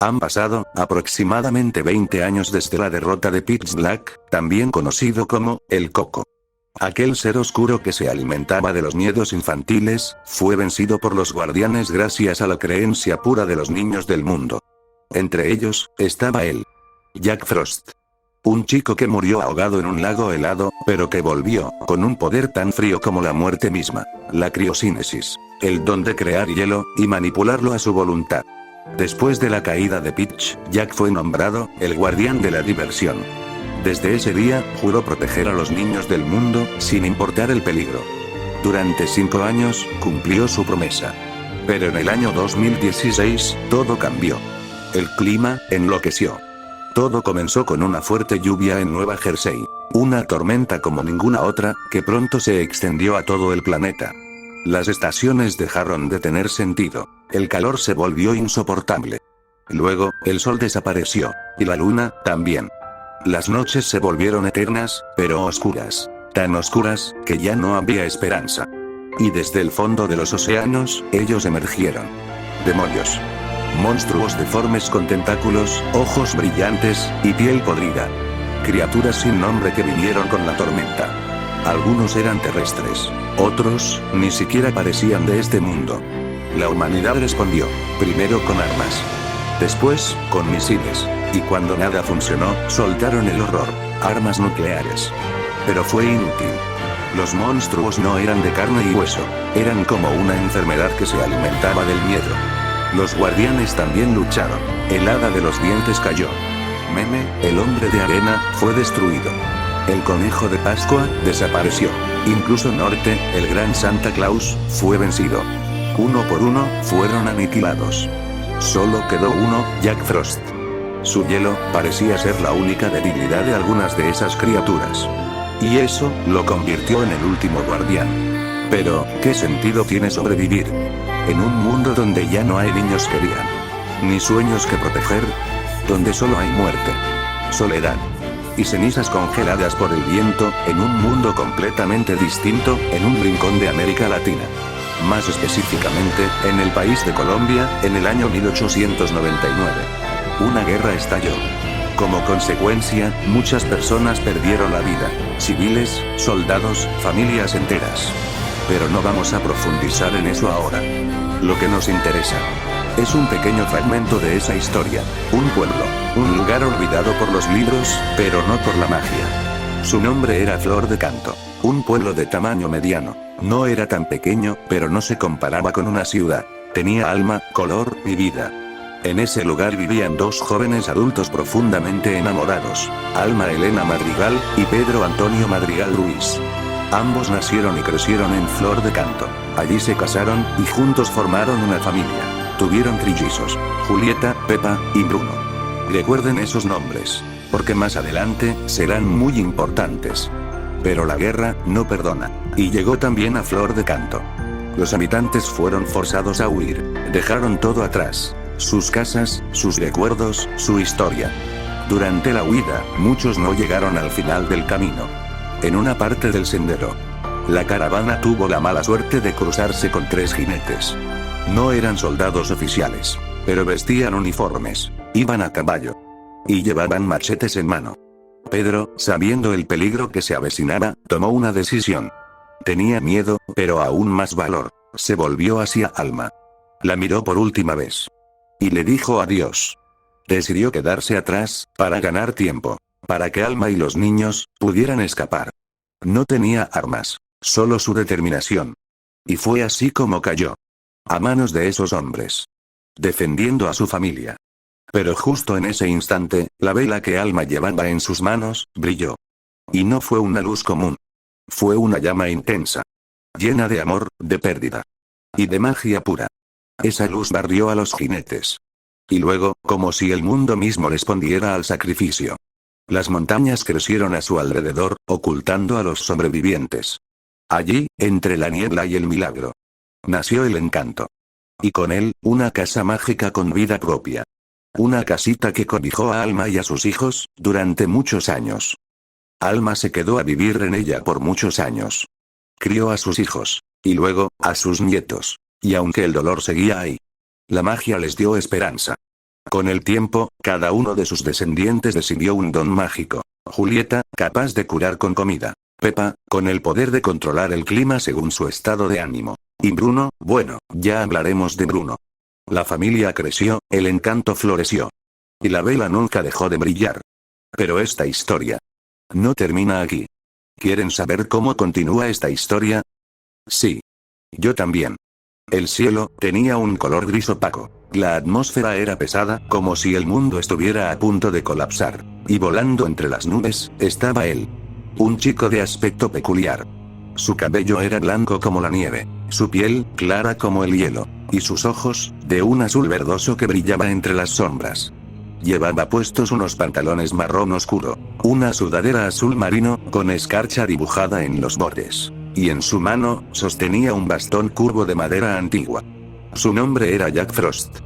Han pasado, aproximadamente 20 años desde la derrota de Pitch Black, también conocido como, el Coco. Aquel ser oscuro que se alimentaba de los miedos infantiles, fue vencido por los guardianes gracias a la creencia pura de los niños del mundo. Entre ellos, estaba él. Jack Frost. Un chico que murió ahogado en un lago helado, pero que volvió, con un poder tan frío como la muerte misma, la criosínesis, el don de crear hielo, y manipularlo a su voluntad. Después de la caída de Pitch, Jack fue nombrado, el guardián de la diversión. Desde ese día, juró proteger a los niños del mundo, sin importar el peligro. Durante 5 años, cumplió su promesa. Pero en el año 2016, todo cambió. El clima, enloqueció. Todo comenzó con una fuerte lluvia en Nueva Jersey. Una tormenta como ninguna otra, que pronto se extendió a todo el planeta. Las estaciones dejaron de tener sentido. El calor se volvió insoportable. Luego, el sol desapareció. Y la luna, también. Las noches se volvieron eternas, pero oscuras. Tan oscuras, que ya no había esperanza. Y desde el fondo de los océanos, ellos emergieron. Demonios. Monstruos deformes con tentáculos, ojos brillantes, y piel podrida. Criaturas sin nombre que vinieron con la tormenta. Algunos eran terrestres. Otros, ni siquiera parecían de este mundo. La humanidad respondió, primero con armas. Después, con misiles. Y cuando nada funcionó, soltaron el horror, armas nucleares. Pero fue inútil. Los monstruos no eran de carne y hueso, eran como una enfermedad que se alimentaba del miedo. Los guardianes también lucharon. El hada de los dientes cayó. Meme, el hombre de arena, fue destruido. El conejo de Pascua, desapareció. Incluso Norte, el gran Santa Claus, fue vencido. Uno por uno, fueron aniquilados. Solo quedó uno, Jack Frost. Su hielo, parecía ser la única debilidad de algunas de esas criaturas. Y eso, lo convirtió en el último guardián. Pero, ¿qué sentido tiene sobrevivir? En un mundo donde ya no hay niños que digan, ni sueños que proteger, donde solo hay muerte, soledad y cenizas congeladas por el viento, en un mundo completamente distinto, en un rincón de América Latina. Más específicamente, en el país de Colombia, en el año 1899. Una guerra estalló. Como consecuencia, muchas personas perdieron la vida, civiles, soldados, familias enteras. Pero no vamos a profundizar en eso ahora. Lo que nos interesa es un pequeño fragmento de esa historia, un pueblo, un lugar olvidado por los libros, pero no por la magia. Su nombre era Flor de Canto, un pueblo de tamaño mediano. No era tan pequeño, pero no se comparaba con una ciudad. Tenía alma, color y vida. En ese lugar vivían dos jóvenes adultos profundamente enamorados, Alma Elena Madrigal y Pedro Antonio Madrigal Ruiz. Ambos nacieron y crecieron en Flor de Canto. Allí se casaron, y juntos formaron una familia. Tuvieron trillizos, Julieta, Pepa, y Bruno. Recuerden esos nombres, porque más adelante, serán muy importantes. Pero la guerra, no perdona. Y llegó también a Flor de Canto. Los habitantes fueron forzados a huir. Dejaron todo atrás. Sus casas, sus recuerdos, su historia. Durante la huida, muchos no llegaron al final del camino. En una parte del sendero, la caravana tuvo la mala suerte de cruzarse con 3 jinetes. No eran soldados oficiales, pero vestían uniformes, iban a caballo y llevaban machetes en mano. Pedro, sabiendo el peligro que se avecinaba, tomó una decisión. Tenía miedo, pero aún más valor. Se volvió hacia Alma. La miró por última vez. Y le dijo adiós. Decidió quedarse atrás, para ganar tiempo. Para que Alma y los niños, pudieran escapar. No tenía armas. Solo su determinación. Y fue así como cayó. A manos de esos hombres. Defendiendo a su familia. Pero justo en ese instante, la vela que Alma llevaba en sus manos, brilló. Y no fue una luz común. Fue una llama intensa. Llena de amor, de pérdida. Y de magia pura. Esa luz barrió a los jinetes. Y luego, como si el mundo mismo respondiera al sacrificio. Las montañas crecieron a su alrededor, ocultando a los sobrevivientes. Allí, entre la niebla y el milagro, nació el encanto. Y con él, una casa mágica con vida propia. Una casita que cobijó a Alma y a sus hijos, durante muchos años. Alma se quedó a vivir en ella por muchos años. Crió a sus hijos. Y luego, a sus nietos. Y aunque el dolor seguía ahí, la magia les dio esperanza. Con el tiempo, cada uno de sus descendientes decidió un don mágico. Julieta, capaz de curar con comida. Pepa, con el poder de controlar el clima según su estado de ánimo. Y Bruno, bueno, ya hablaremos de Bruno. La familia creció, el encanto floreció. Y la vela nunca dejó de brillar. Pero esta historia no termina aquí. ¿Quieren saber cómo continúa esta historia? Sí. Yo también. El cielo tenía un color gris opaco. La atmósfera era pesada, como si el mundo estuviera a punto de colapsar. Y volando entre las nubes, estaba él. Un chico de aspecto peculiar. Su cabello era blanco como la nieve, su piel, clara como el hielo, y sus ojos, de un azul verdoso que brillaba entre las sombras. Llevaba puestos unos pantalones marrón oscuro, una sudadera azul marino, con escarcha dibujada en los bordes, y en su mano, sostenía un bastón curvo de madera antigua. Su nombre era Jack Frost.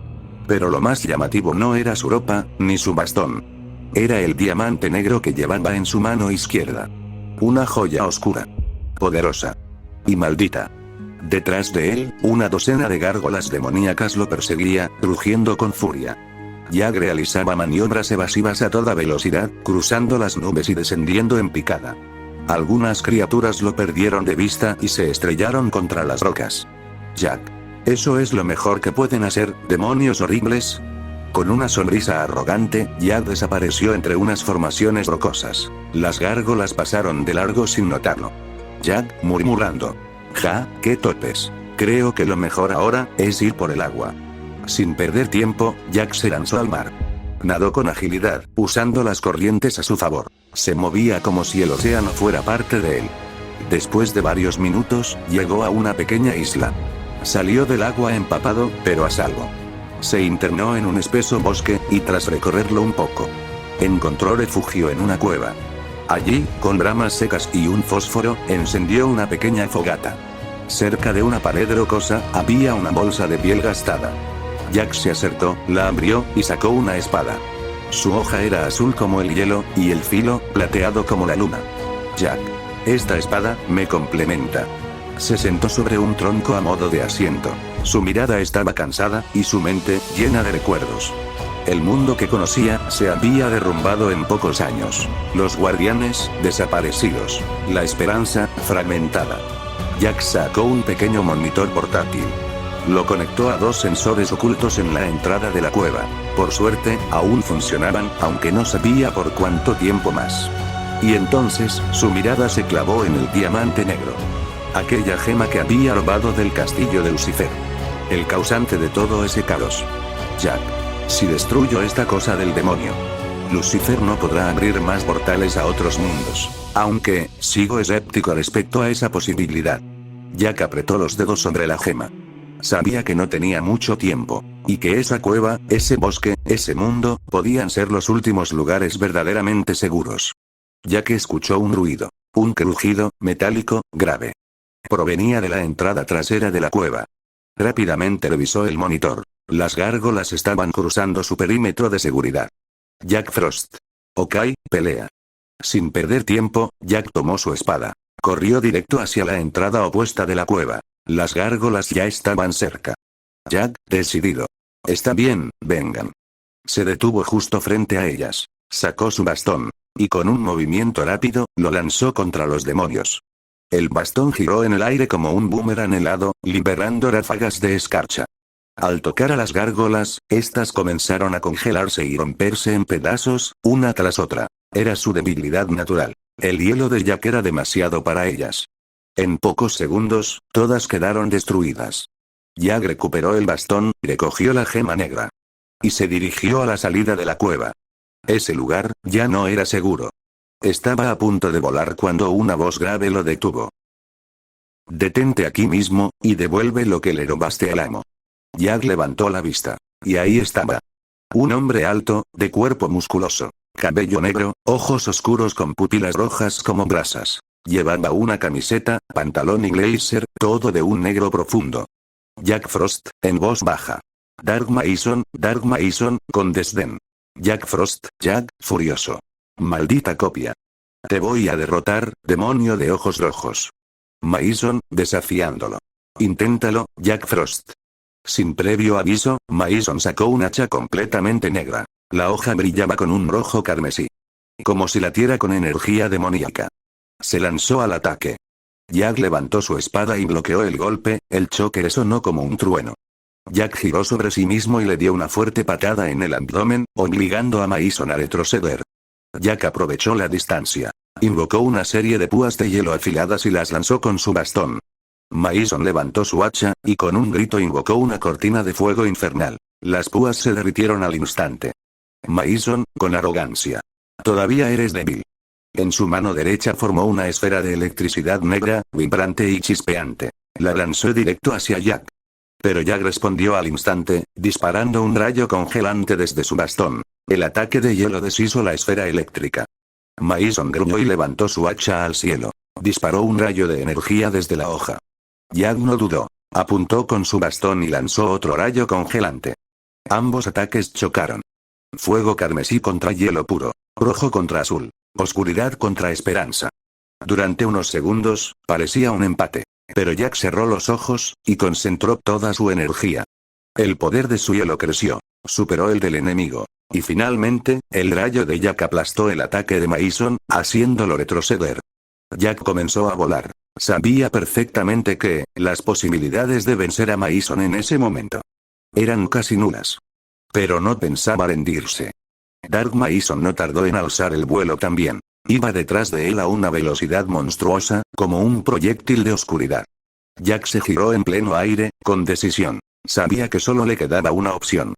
Pero lo más llamativo no era su ropa, ni su bastón. Era el diamante negro que llevaba en su mano izquierda. Una joya oscura, poderosa y maldita. Detrás de él, una docena de gárgolas demoníacas lo perseguía, rugiendo con furia. Jack realizaba maniobras evasivas a toda velocidad, cruzando las nubes y descendiendo en picada. Algunas criaturas lo perdieron de vista y se estrellaron contra las rocas. Jack. ¿Eso es lo mejor que pueden hacer, demonios horribles? Con una sonrisa arrogante, Jack desapareció entre unas formaciones rocosas. Las gárgolas pasaron de largo sin notarlo. Jack, murmurando. Ja, qué topes. Creo que lo mejor ahora, es ir por el agua. Sin perder tiempo, Jack se lanzó al mar. Nadó con agilidad, usando las corrientes a su favor. Se movía como si el océano fuera parte de él. Después de varios minutos, llegó a una pequeña isla. Salió del agua empapado, pero a salvo. Se internó en un espeso bosque, y tras recorrerlo un poco, encontró refugio en una cueva. Allí, con ramas secas y un fósforo, encendió una pequeña fogata. Cerca de una pared rocosa, había una bolsa de piel gastada. Jack se acercó, la abrió, y sacó una espada. Su hoja era azul como el hielo, y el filo, plateado como la luna. Jack. Esta espada, me complementa. Se sentó sobre un tronco a modo de asiento. Su mirada estaba cansada, y su mente, llena de recuerdos. El mundo que conocía, se había derrumbado en pocos años. Los guardianes, desaparecidos. La esperanza, fragmentada. Jack sacó un pequeño monitor portátil. Lo conectó a dos sensores ocultos en la entrada de la cueva. Por suerte, aún funcionaban, aunque no sabía por cuánto tiempo más. Y entonces, su mirada se clavó en el diamante negro. Aquella gema que había robado del castillo de Lucifer. El causante de todo ese caos. Jack. Si destruyo esta cosa del demonio, Lucifer no podrá abrir más portales a otros mundos. Aunque, sigo escéptico respecto a esa posibilidad. Jack apretó los dedos sobre la gema. Sabía que no tenía mucho tiempo, y que esa cueva, ese bosque, ese mundo, podían ser los últimos lugares verdaderamente seguros. Jack escuchó un ruido. Un crujido, metálico, grave. Provenía de la entrada trasera de la cueva. Rápidamente revisó el monitor. Las gárgolas estaban cruzando su perímetro de seguridad. Jack Frost. Ok, pelea. Sin perder tiempo, Jack tomó su espada. Corrió directo hacia la entrada opuesta de la cueva. Las gárgolas ya estaban cerca. Jack, decidido. Está bien, vengan. Se detuvo justo frente a ellas. Sacó su bastón. Y con un movimiento rápido, lo lanzó contra los demonios. El bastón giró en el aire como un boomerang helado, liberando ráfagas de escarcha. Al tocar a las gárgolas, estas comenzaron a congelarse y romperse en pedazos, una tras otra. Era su debilidad natural. El hielo de Jack era demasiado para ellas. En pocos segundos, todas quedaron destruidas. Jack recuperó el bastón, recogió la gema negra. Y se dirigió a la salida de la cueva. Ese lugar, ya no era seguro. Estaba a punto de volar cuando una voz grave lo detuvo. Detente aquí mismo, y devuelve lo que le robaste al amo. Jack levantó la vista. Y ahí estaba. Un hombre alto, de cuerpo musculoso. Cabello negro, ojos oscuros con pupilas rojas como brasas. Llevaba una camiseta, pantalón y blazer, todo de un negro profundo. Jack Frost, en voz baja. Dark Mason, con desdén. Jack Frost, Jack, furioso. Maldita copia. Te voy a derrotar, demonio de ojos rojos. Mason, desafiándolo. Inténtalo, Jack Frost. Sin previo aviso, Mason sacó un hacha completamente negra. La hoja brillaba con un rojo carmesí. Como si latiera con energía demoníaca. Se lanzó al ataque. Jack levantó su espada y bloqueó el golpe, el choque resonó como un trueno. Jack giró sobre sí mismo y le dio una fuerte patada en el abdomen, obligando a Mason a retroceder. Jack aprovechó la distancia. Invocó una serie de púas de hielo afiladas y las lanzó con su bastón. Mason levantó su hacha, y con un grito invocó una cortina de fuego infernal. Las púas se derritieron al instante. Mason, con arrogancia. Todavía eres débil. En su mano derecha formó una esfera de electricidad negra, vibrante y chispeante. La lanzó directo hacia Jack. Pero Jack respondió al instante, disparando un rayo congelante desde su bastón. El ataque de hielo deshizo la esfera eléctrica. Mason gruñó y levantó su hacha al cielo. Disparó un rayo de energía desde la hoja. Jack no dudó. Apuntó con su bastón y lanzó otro rayo congelante. Ambos ataques chocaron. Fuego carmesí contra hielo puro. Rojo contra azul. Oscuridad contra esperanza. Durante unos segundos, parecía un empate. Pero Jack cerró los ojos, y concentró toda su energía. El poder de su hielo creció. Superó el del enemigo. Y finalmente, el rayo de Jack aplastó el ataque de Mason, haciéndolo retroceder. Jack comenzó a volar. Sabía perfectamente que, las posibilidades de vencer a Mason en ese momento eran casi nulas. Pero no pensaba rendirse. Dark Mason no tardó en alzar el vuelo también. Iba detrás de él a una velocidad monstruosa, como un proyectil de oscuridad. Jack se giró en pleno aire, con decisión. Sabía que solo le quedaba una opción.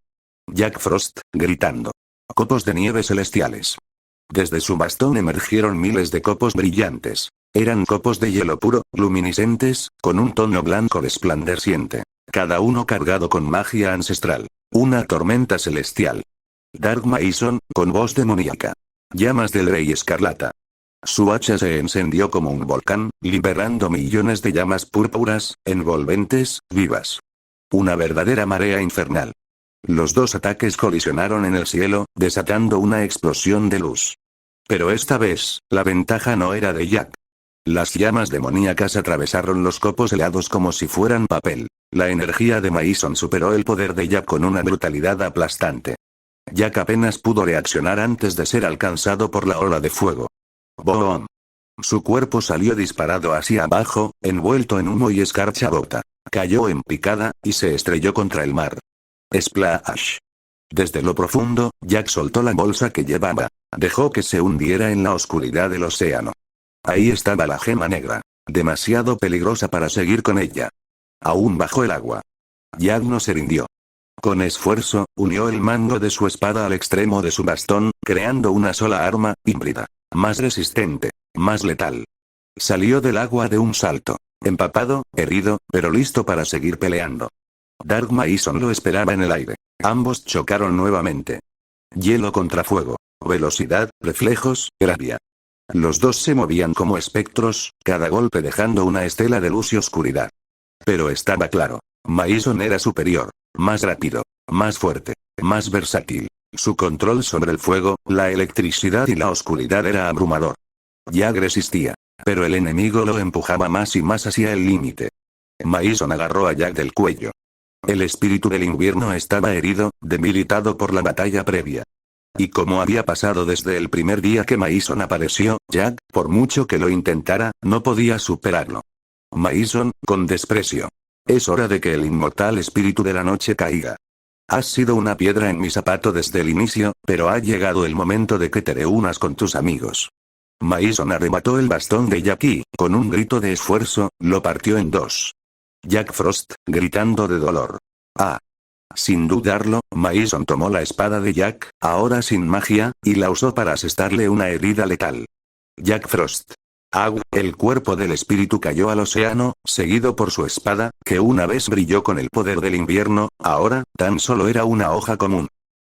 Jack Frost, gritando. Copos de nieve celestiales. Desde su bastón emergieron miles de copos brillantes. Eran copos de hielo puro, luminiscentes, con un tono blanco resplandeciente. Cada uno cargado con magia ancestral. Una tormenta celestial. Dark Mason, con voz demoníaca. Llamas del Rey Escarlata. Su hacha se encendió como un volcán, liberando millones de llamas púrpuras, envolventes, vivas. Una verdadera marea infernal. Los dos ataques colisionaron en el cielo, desatando una explosión de luz. Pero esta vez, la ventaja no era de Jack. Las llamas demoníacas atravesaron los copos helados como si fueran papel. La energía de Mason superó el poder de Jack con una brutalidad aplastante. Jack apenas pudo reaccionar antes de ser alcanzado por la ola de fuego. ¡Boom! Su cuerpo salió disparado hacia abajo, envuelto en humo y escarcha gota. Cayó en picada, y se estrelló contra el mar. ¡Splash! Desde lo profundo, Jack soltó la bolsa que llevaba. Dejó que se hundiera en la oscuridad del océano. Ahí estaba la gema negra. Demasiado peligrosa para seguir con ella. Aún bajo el agua. Jack no se rindió. Con esfuerzo, unió el mango de su espada al extremo de su bastón, creando una sola arma, híbrida. Más resistente. Más letal. Salió del agua de un salto. Empapado, herido, pero listo para seguir peleando. Dark Mason lo esperaba en el aire. Ambos chocaron nuevamente. Hielo contra fuego. Velocidad, reflejos, rabia. Los dos se movían como espectros, cada golpe dejando una estela de luz y oscuridad. Pero estaba claro. Mason era superior. Más rápido. Más fuerte. Más versátil. Su control sobre el fuego, la electricidad y la oscuridad era abrumador. Jack resistía. Pero el enemigo lo empujaba más y más hacia el límite. Mason agarró a Jack del cuello. El espíritu del invierno estaba herido, debilitado por la batalla previa. Y como había pasado desde el primer día que Mason apareció, Jack, por mucho que lo intentara, no podía superarlo. Mason, con desprecio. Es hora de que el inmortal espíritu de la noche caiga. Has sido una piedra en mi zapato desde el inicio, pero ha llegado el momento de que te reúnas con tus amigos. Mason arrebató el bastón de Jack y, con un grito de esfuerzo, lo partió en dos. Jack Frost, gritando de dolor. Ah. Sin dudarlo, Mason tomó la espada de Jack, ahora sin magia, y la usó para asestarle una herida letal. Jack Frost. El cuerpo del espíritu cayó al océano, seguido por su espada, que una vez brilló con el poder del invierno, ahora, tan solo era una hoja común.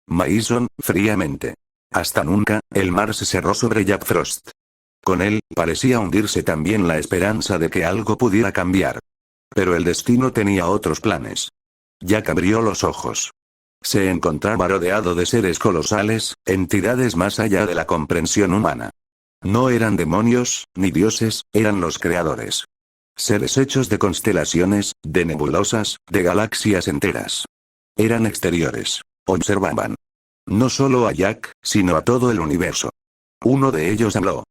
Mason, fríamente. Hasta nunca, el mar se cerró sobre Jack Frost. Con él, parecía hundirse también la esperanza de que algo pudiera cambiar. Pero el destino tenía otros planes. Jack abrió los ojos. Se encontraba rodeado de seres colosales, entidades más allá de la comprensión humana. No eran demonios, ni dioses, eran los creadores. Seres hechos de constelaciones, de nebulosas, de galaxias enteras. Eran exteriores. Observaban. No solo a Jack, sino a todo el universo. Uno de ellos habló.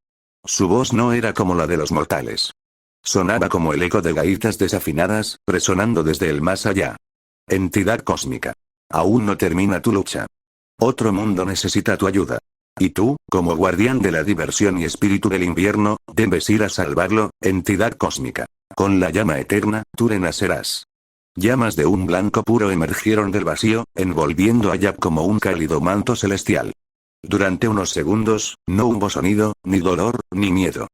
Su voz no era como la de los mortales. Sonaba como el eco de gaitas desafinadas, resonando desde el más allá. Entidad cósmica. Aún no termina tu lucha. Otro mundo necesita tu ayuda. Y tú, como guardián de la diversión y espíritu del invierno, debes ir a salvarlo, entidad cósmica. Con la llama eterna, tú renacerás. Llamas de un blanco puro emergieron del vacío, envolviendo a Jack como un cálido manto celestial. Durante unos segundos, no hubo sonido, ni dolor, ni miedo.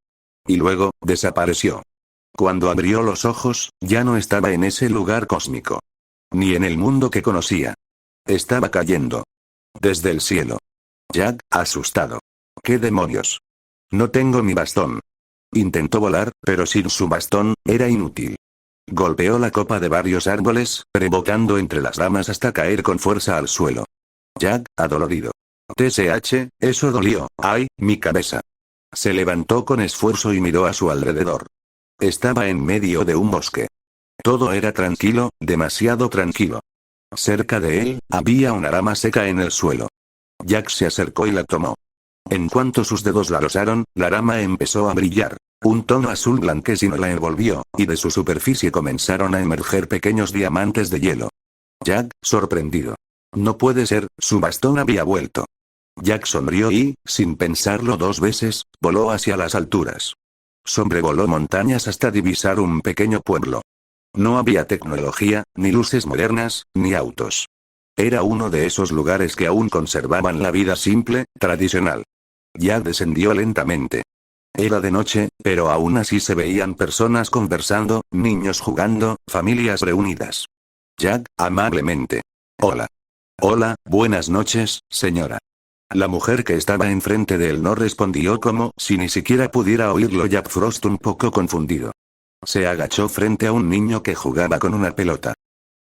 Y luego, desapareció. Cuando abrió los ojos, ya no estaba en ese lugar cósmico. Ni en el mundo que conocía. Estaba cayendo. Desde el cielo. Jack, asustado. ¿Qué demonios? No tengo mi bastón. Intentó volar, pero sin su bastón, era inútil. Golpeó la copa de varios árboles, rebotando entre las ramas hasta caer con fuerza al suelo. Jack, adolorido. TSH, eso dolió, ¡ay, mi cabeza! Se levantó con esfuerzo y miró a su alrededor. Estaba en medio de un bosque. Todo era tranquilo, demasiado tranquilo. Cerca de él, había una rama seca en el suelo. Jack se acercó y la tomó. En cuanto sus dedos la rozaron, la rama empezó a brillar. Un tono azul blanquecino la envolvió, y de su superficie comenzaron a emerger pequeños diamantes de hielo. Jack, sorprendido. No puede ser, su bastón había vuelto. Jack sonrió y, sin pensarlo dos veces, voló hacia las alturas. Sobrevoló montañas hasta divisar un pequeño pueblo. No había tecnología, ni luces modernas, ni autos. Era uno de esos lugares que aún conservaban la vida simple, tradicional. Jack descendió lentamente. Era de noche, pero aún así se veían personas conversando, niños jugando, familias reunidas. Jack, amablemente. Hola. Hola, buenas noches, señora. La mujer que estaba enfrente de él no respondió como si ni siquiera pudiera oírlo. Jack Frost un poco confundido. Se agachó frente a un niño que jugaba con una pelota.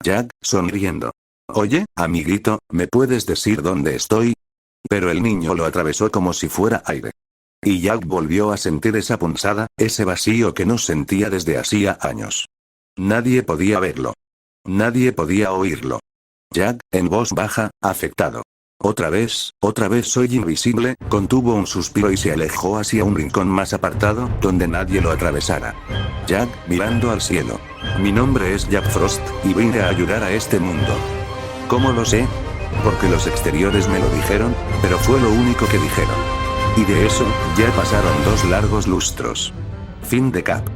Jack, sonriendo. Oye, amiguito, ¿me puedes decir dónde estoy? Pero el niño lo atravesó como si fuera aire. Y Jack volvió a sentir esa punzada, ese vacío que no sentía desde hacía años. Nadie podía verlo. Nadie podía oírlo. Jack, en voz baja, afectado. Otra vez soy invisible, contuvo un suspiro y se alejó hacia un rincón más apartado, donde nadie lo atravesara. Jack, mirando al cielo. Mi nombre es Jack Frost, y vine a ayudar a este mundo. ¿Cómo lo sé? Porque los exteriores me lo dijeron, pero fue lo único que dijeron. Y de eso, ya pasaron 2 largos lustros. Fin de cap.